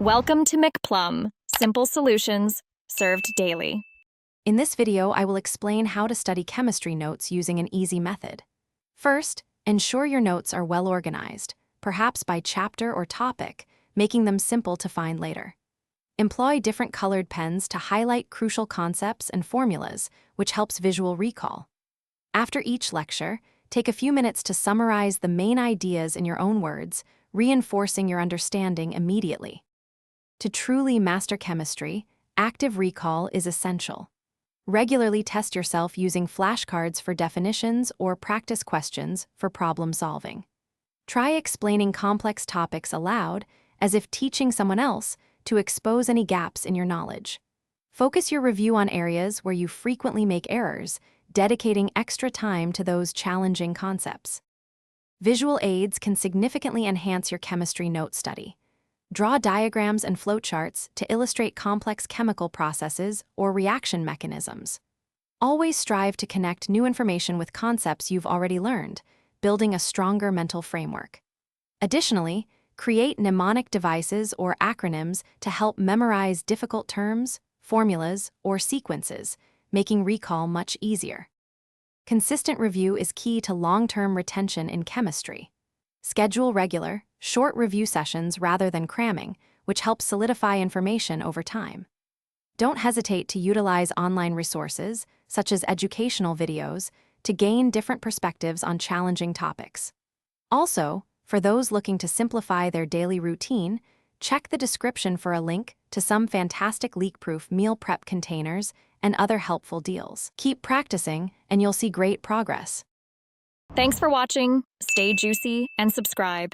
Welcome to McPlum, simple solutions served daily. In this video, I will explain how to study chemistry notes using an easy method. First, ensure your notes are well organized, perhaps by chapter or topic, making them simple to find later. Employ different colored pens to highlight crucial concepts and formulas, which helps visual recall. After each lecture, take a few minutes to summarize the main ideas in your own words, reinforcing your understanding immediately. To truly master chemistry, active recall is essential. Regularly test yourself using flashcards for definitions or practice questions for problem solving. Try explaining complex topics aloud, as if teaching someone else, to expose any gaps in your knowledge. Focus your review on areas where you frequently make errors, dedicating extra time to those challenging concepts. Visual aids can significantly enhance your chemistry note study. Draw diagrams and flowcharts to illustrate complex chemical processes or reaction mechanisms. Always strive to connect new information with concepts you've already learned, building a stronger mental framework. Additionally, create mnemonic devices or acronyms to help memorize difficult terms, formulas, or sequences, making recall much easier. Consistent review is key to long-term retention in chemistry. Schedule regular, short review sessions rather than cramming, which helps solidify information over time. Don't hesitate to utilize online resources, such as educational videos, to gain different perspectives on challenging topics. Also, for those looking to simplify their daily routine, check the description for a link to some fantastic leak-proof meal prep containers and other helpful deals. Keep practicing, and you'll see great progress. Thanks for watching. Stay juicy and subscribe.